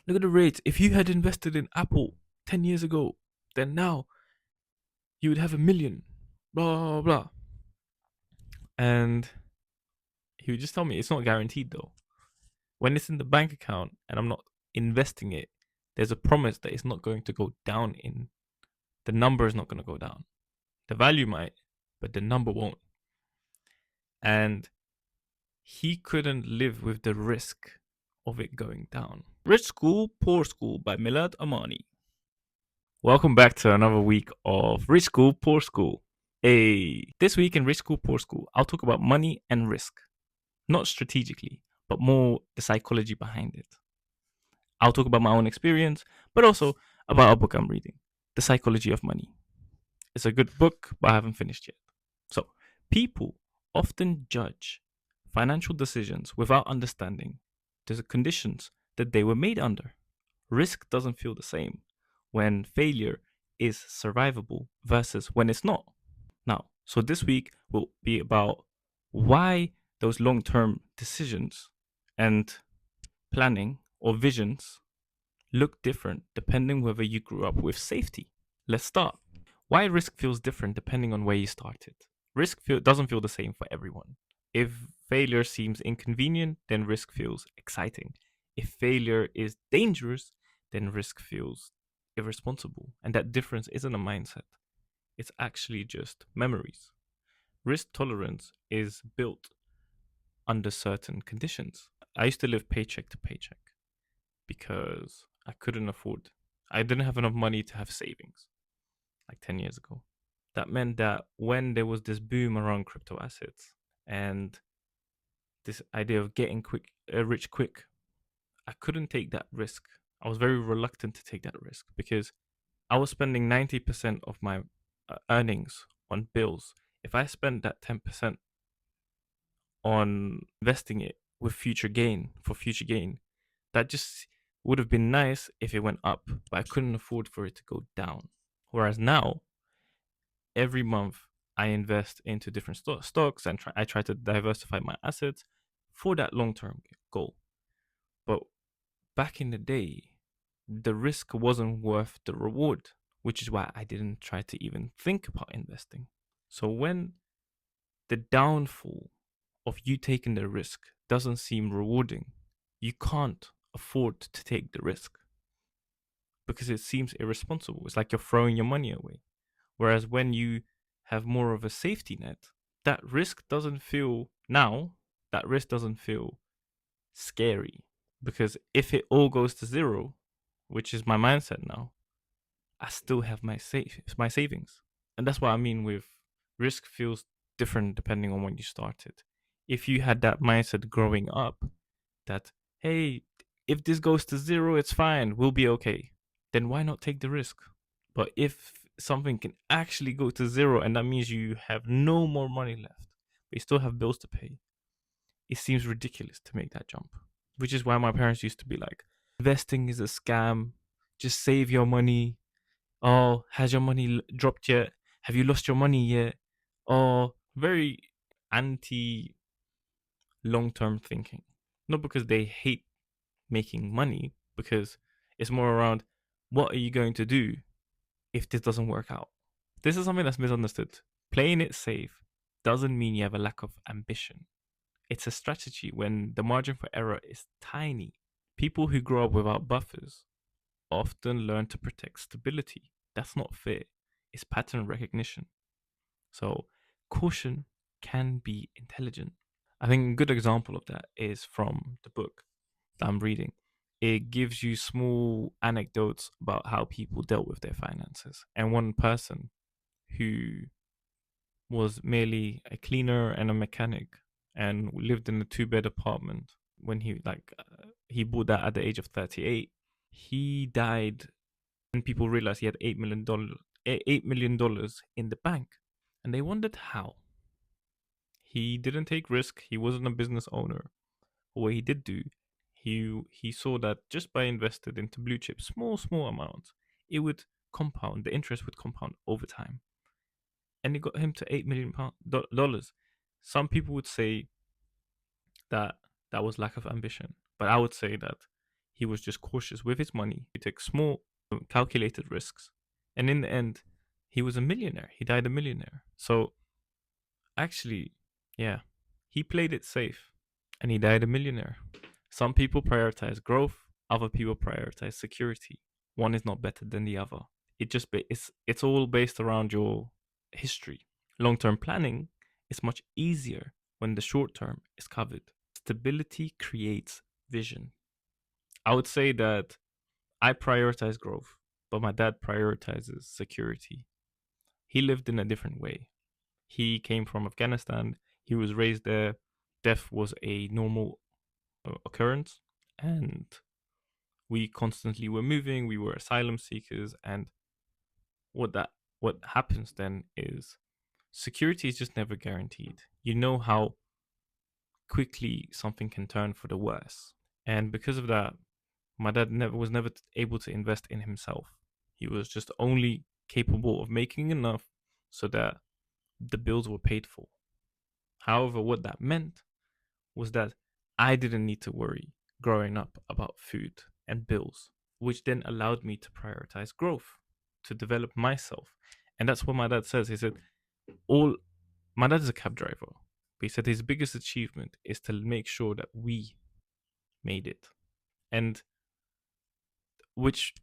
Look at the rates. If you had invested in Apple 10 years ago, then now you would have 1 million. Blah, blah, blah. And he would just tell me it's not guaranteed though. When it's in the bank account and I'm not investing it, there's a promise that it's not going to go down in the number is not going to go down. The value might, but the number won't. And he couldn't live with the risk of it going down. Rich School, Poor School by Milad Amani. Welcome back to another week of Rich School, Poor School. This week in Rich School, Poor School, I'll talk about money and risk. Not strategically, but more the psychology behind it. I'll talk about my own experience, but also about a book I'm reading, The Psychology of Money. It's a good book, but I haven't finished yet. So, people often judge financial decisions without understanding the conditions that they were made under. Risk doesn't feel the same when failure is survivable versus when it's not. Now, so this week will be about why those long term decisions and planning or visions look different depending whether you grew up with safety. Let's start. Why risk feels different depending on where you started. Doesn't feel the same for everyone. If failure seems inconvenient, then risk feels exciting. If failure is dangerous, then risk feels irresponsible. And that difference isn't a mindset, it's actually just memories. Risk tolerance is built under certain conditions. I used to live paycheck to paycheck because I didn't have enough money to have savings like 10 years ago. That meant that when there was this boom around crypto assets and this idea of getting rich quick, I couldn't take that risk. I was very reluctant to take that risk because I was spending 90% of my earnings on bills. If I spent that 10% on investing it with future gain, that just would have been nice if it went up, but I couldn't afford for it to go down. Whereas now, every month I invest into different stocks and I try to diversify my assets for that long term goal. But back in the day, the risk wasn't worth the reward, which is why I didn't try to even think about investing. So when the downfall of you taking the risk doesn't seem rewarding, you can't afford to take the risk because it seems irresponsible. It's like you're throwing your money away. Whereas when you have more of a safety net, that risk doesn't feel now, that risk doesn't feel scary. Because if it all goes to zero, which is my mindset now, I still have my savings. And that's what I mean with risk feels different depending on when you started. If you had that mindset growing up that, hey, if this goes to zero, it's fine, we'll be okay, then why not take the risk? But if something can actually go to zero and that means you have no more money left, but you still have bills to pay, it seems ridiculous to make that jump. Which is why my parents used to be like, investing is a scam, just save your money. Oh, has your money dropped yet? Have you lost your money yet? Oh, very anti long term thinking. Not because they hate making money, because it's more around what are you going to do if this doesn't work out? This is something that's misunderstood. Playing it safe doesn't mean you have a lack of ambition. It's a strategy when the margin for error is tiny. People who grow up without buffers often learn to protect stability. That's not fear, it's pattern recognition. So, caution can be intelligent. I think a good example of that is from the book that I'm reading. It gives you small anecdotes about how people dealt with their finances. And one person who was merely a cleaner and a mechanic and lived in a two-bed apartment when he bought that at the age of 38. He died and people realized he had $8 million in the bank, and they wondered how. He didn't take risk. He wasn't a business owner. But what he did do, he saw that just by invested into blue chips, small amounts, it would compound. The interest would compound over time, and it got him to $8 million. Some people would say that that was lack of ambition, but I would say that He was just cautious with his money. He took small, calculated risks. And in the end, he was a millionaire. He died a millionaire. So actually, yeah, he played it safe and he died a millionaire. Some people prioritize growth, other people prioritize security. One is not better than the other. It's all based around your history. Long-term planning is much easier when the short term is covered. Stability creates vision. I would say that I prioritize growth, but my dad prioritizes security. He lived in a different way. He came from Afghanistan. He was raised there. Death was a normal occurrence, and we constantly were moving. We were asylum seekers, and what that what happens then is security is just never guaranteed. You know how quickly something can turn for the worse, and because of that, my dad never able to invest in himself. He was just only capable of making enough so that the bills were paid for. However, what that meant was that I didn't need to worry growing up about food and bills, which then allowed me to prioritize growth, to develop myself. And that's what my dad says. He said, all my dad is a cab driver. But he said his biggest achievement is to make sure that we made it. And which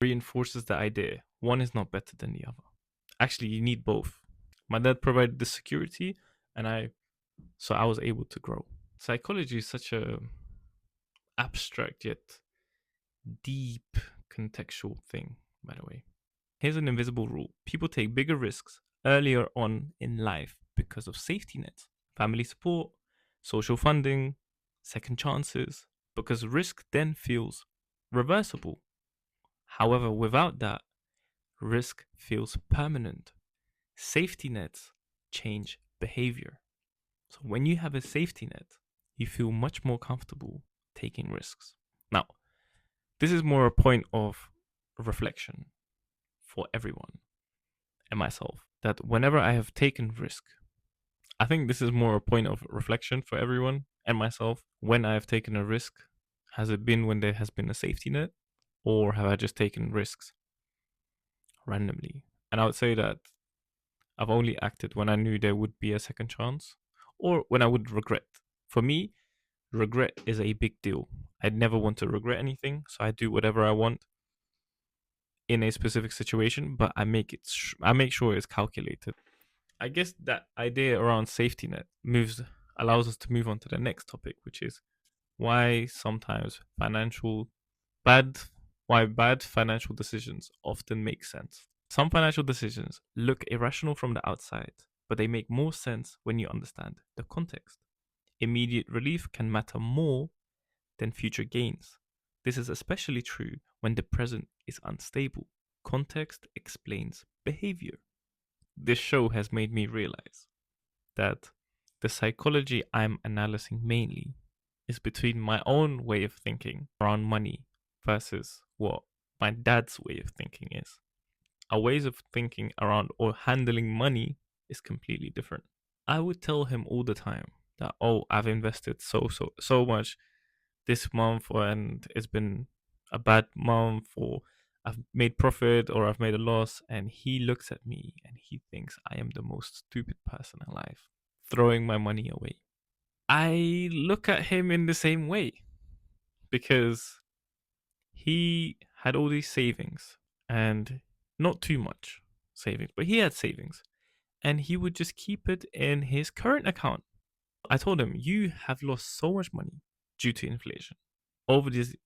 reinforces the idea one is not better than the other. Actually, you need both. My dad provided the security, and I was able to grow. Psychology is such a abstract yet deep contextual thing, by the way. Here's an invisible rule. People take bigger risks earlier on in life because of safety nets, family support, social funding, second chances, because risk then feels reversible. However, without that, risk feels permanent. Safety nets change behavior. So when you have a safety net, you feel much more comfortable taking risks. Now, this is more a point of reflection for everyone and myself that whenever I have taken risk, I think this is more a point of reflection for everyone and myself. When I have taken a risk, has it been when there has been a safety net, or have I just taken risks randomly? And I would say that I've only acted when I knew there would be a second chance or when I would regret. For me, regret is a big deal. I'd never want to regret anything, so I do whatever I want in a specific situation, but I make sure it's calculated. I guess that idea around safety net moves allows us to move on to the next topic, which is why sometimes bad bad financial decisions often make sense. Some financial decisions look irrational from the outside, but they make more sense when you understand the context. Immediate relief can matter more than future gains. This is especially true when the present is unstable. Context explains behavior. This show has made me realize that the psychology I'm analyzing mainly is between my own way of thinking around money versus what my dad's way of thinking is. Our ways of thinking around or handling money is completely different. I would tell him all the time that, oh, I've invested so much this month, and it's been a bad month, or I've made profit or I've made a loss, and he looks at me and he thinks I am the most stupid person alive, throwing my money away. I look at him in the same way because he had all these savings and not too much savings, but he had savings and he would just keep it in his current account. I told him, you have lost so much money due to inflation over these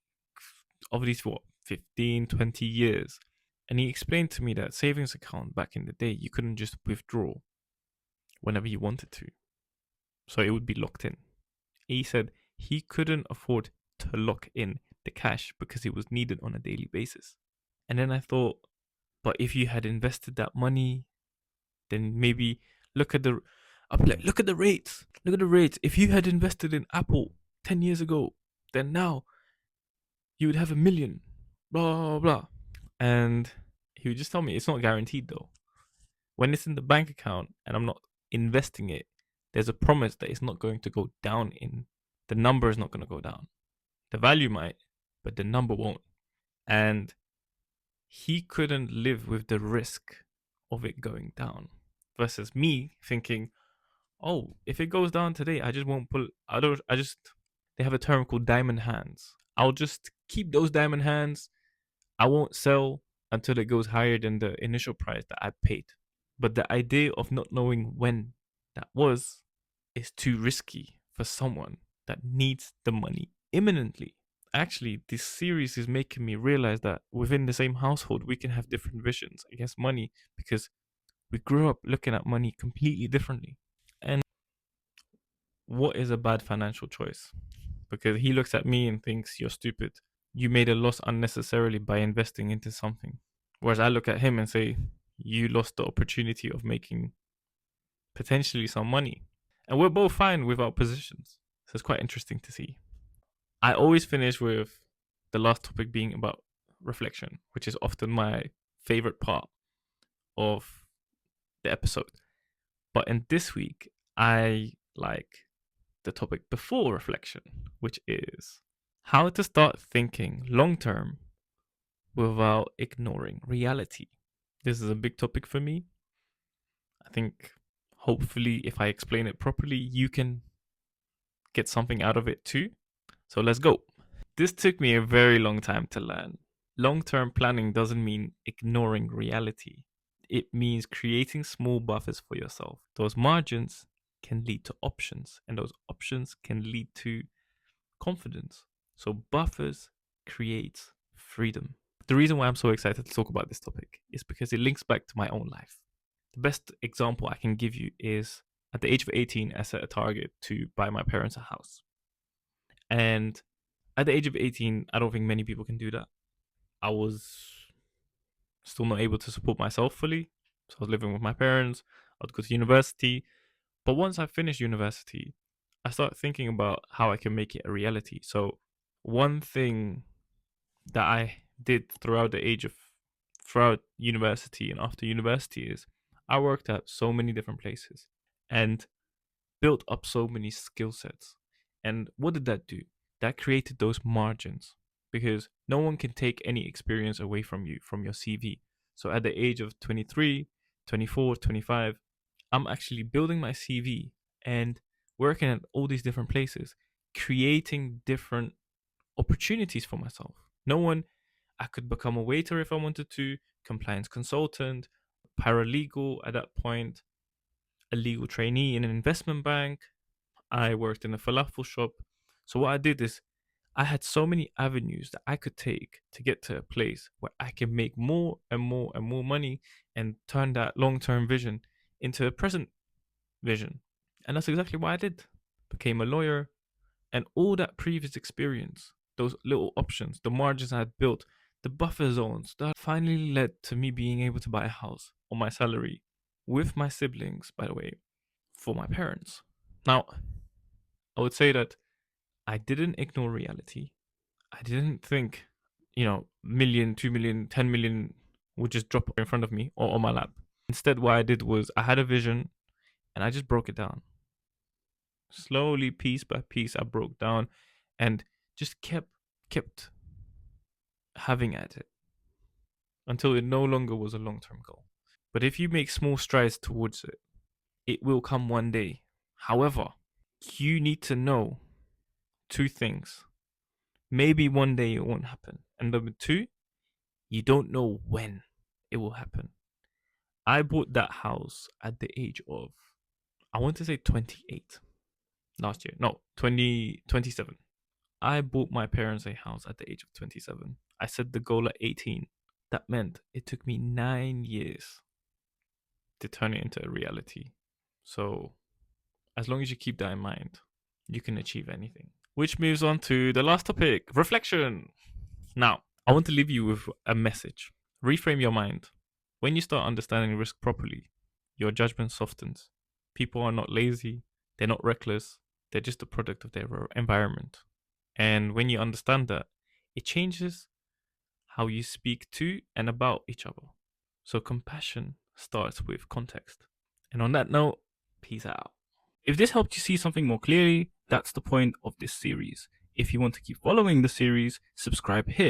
what 15, 20 years. And he explained to me that savings account back in the day, you couldn't just withdraw whenever you wanted to. So it would be locked in. He said he couldn't afford to lock in the cash because it was needed on a daily basis. And then I thought, but if you had invested that money, then maybe look at the look at the rates. Look at the rates. If you had invested in Apple 10 years ago, then now you would have a million. Blah blah blah. And he would just tell me it's not guaranteed though. When it's in the bank account and I'm not investing it, there's a promise that it's not going to go down in the number is not going to go down. The value might, but the number won't. And he couldn't live with the risk of it going down versus me thinking, oh, if it goes down today, I just won't pull. I just, they have a term called diamond hands. I'll just keep those diamond hands. I won't sell until it goes higher than the initial price that I paid. But the idea of not knowing when that was is too risky for someone that needs the money imminently. Actually, this series is making me realize that within the same household, we can have different visions against money because we grew up looking at money completely differently. And what is a bad financial choice? Because he looks at me and thinks you're stupid. You made a loss unnecessarily by investing into something. Whereas I look at him and say, you lost the opportunity of making potentially some money. And we're both fine with our positions. So it's quite interesting to see. I always finish with the last topic being about reflection, which is often my favorite part of the episode. But in this week, I like the topic before reflection, which is how to start thinking long term without ignoring reality. This is a big topic for me. I think hopefully, if I explain it properly, you can get something out of it too. So let's go. This took me a very long time to learn. Long term planning doesn't mean ignoring reality, it means creating small buffers for yourself. Those margins can lead to options, and those options can lead to confidence. So, buffers create freedom. The reason why I'm so excited to talk about this topic is because it links back to my own life. The best example I can give you is at the age of 18, I set a target to buy my parents a house. And at the age of 18, I don't think many people can do that. I was still not able to support myself fully. So I was living with my parents. I'd go to university. But once I finished university, I started thinking about how I can make it a reality. So one thing that I did throughout university and after university is I worked at so many different places and built up so many skill sets. And what did that do? That created those margins because no one can take any experience away from you from your CV. So at the age of 23, 24, 25, I'm actually building my CV and working at all these different places, creating different opportunities for myself. No one, I could become a waiter if I wanted to, compliance consultant, paralegal at that point, a legal trainee in an investment bank. I worked in a falafel shop. So what I did is I had so many avenues that I could take to get to a place where I can make more and more and more money and turn that long-term vision into a present vision. And that's exactly what I did. Became a lawyer, and all that previous experience, those little options, the margins I had built, the buffer zones, that finally led to me being able to buy a house on my salary with my siblings, by the way, for my parents. Now, I would say that I didn't ignore reality. I didn't think, million, 2 million, 10 million would just drop in front of me or on my lap. Instead, what I did was I had a vision and I just broke it down. Slowly, piece by piece, I broke down and just kept having at it until it no longer was a long term goal. But if you make small strides towards it, it will come one day. However, you need to know two things. Maybe one day it won't happen. And number two, you don't know when it will happen. I bought that house at the age of, I want to say 28 last year. No, 27. I bought my parents a house at the age of 27. I set the goal at 18. That meant it took me 9 years to turn it into a reality. So, as long as you keep that in mind, you can achieve anything. Which moves on to the last topic, reflection. Now, I want to leave you with a message. Reframe your mind. When you start understanding risk properly, your judgment softens. People are not lazy, they're not reckless, they're just a product of their environment. And when you understand that, it changes how you speak to and about each other. So compassion starts with context. And on that note, peace out. If this helped you see something more clearly, that's the point of this series. If you want to keep following the series, subscribe here.